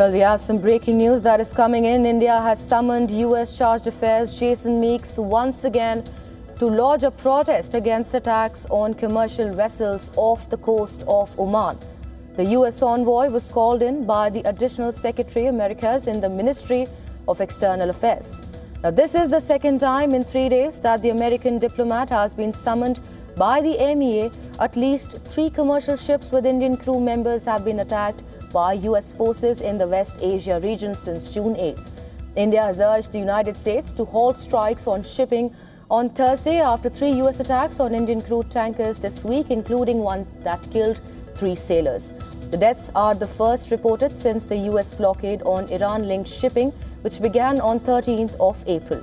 Well, we have some breaking news that is coming in. India has summoned US Chargé d'Affaires Jason Meeks once again to lodge a protest against attacks on commercial vessels off the coast of Oman. The US envoy was called in by the Additional Secretary Americas in the Ministry of External Affairs. Now, this is the second time in 3 days that the American diplomat has been summoned by the MEA. At least 3 commercial ships with Indian crew members have been attacked by US forces in the West Asia region since June 8th. India has urged the United States to halt strikes on shipping on Thursday after 3 US attacks on Indian crude tankers this week, including one that killed 3 sailors. The deaths are the first reported since the US blockade on Iran-linked shipping, which began on 13th of April.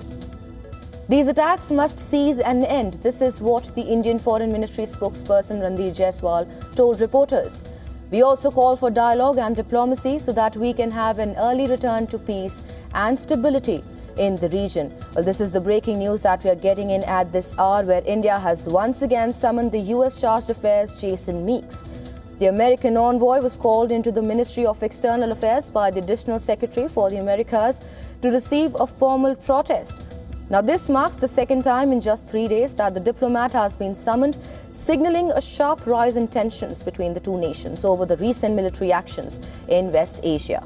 These attacks must cease and end. This is what the Indian Foreign Ministry spokesperson Ranveer Jaiswal told reporters. We also call for dialogue and diplomacy so that we can have an early return to peace and stability in the region. Well, this is the breaking news that we are getting in at this hour, where India has once again summoned the US Chargé d'Affaires Jason Meeks. The American envoy was called into the Ministry of External Affairs by the Additional Secretary for the Americas to receive a formal protest. Now, this marks the second time in just 3 days that the diplomat has been summoned, signaling a sharp rise in tensions between the two nations over the recent military actions in West Asia.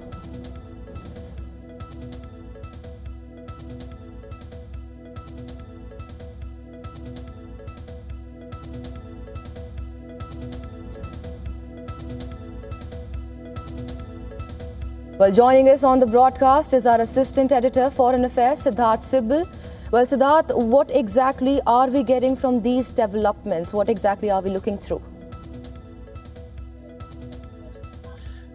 Well, joining us on the broadcast is our Assistant Editor, Foreign Affairs, Siddharth Sibal. Well, Siddharth, what exactly are we getting from these developments? What exactly are we looking through?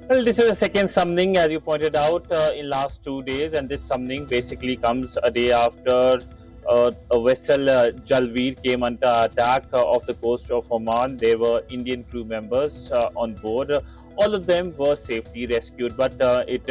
Well, this is the second summoning, as you pointed out, in last 2 days, and this summoning basically comes a day after a vessel, Jalveer, came under attack off the coast of Oman. There were Indian crew members on board. All of them were safely rescued, but it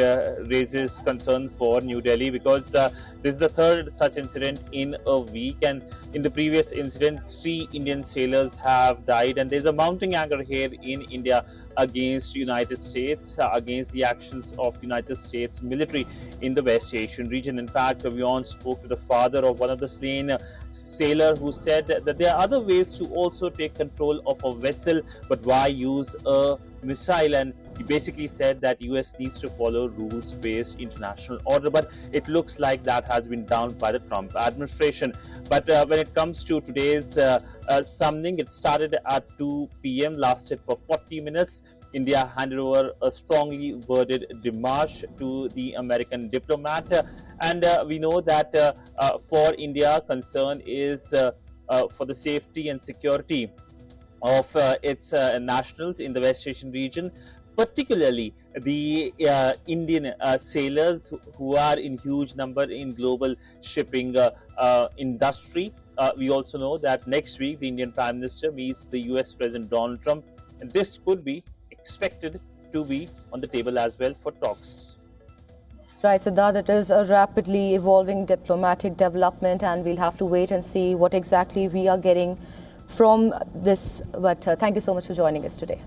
raises concern for New Delhi because this is the third such incident in a week, and in the previous incident 3 Indian sailors have died, and there's a mounting anger here in India against United States, against the actions of United States military in the West Asian region. In fact, WION spoke to the father of one of the slain sailor, who said that there are other ways to also take control of a vessel, but why use a missile? And he basically said that US needs to follow rules-based international order, but it looks like that has been downed by the Trump administration. But when it comes to today's summoning, it started at 2 p.m., lasted for 40 minutes. India handed over a strongly worded démarche to the American diplomat, and we know that for India, concern is for the safety and security of its nationals in the West Asian region, particularly the Indian sailors who are in huge number in global shipping industry. We also know that next week the Indian Prime Minister meets the US President Donald Trump, and this could be expected to be on the table as well for talks. Right, so that is a rapidly evolving diplomatic development, and we'll have to wait and see what exactly we are getting from this. But thank you so much for joining us today.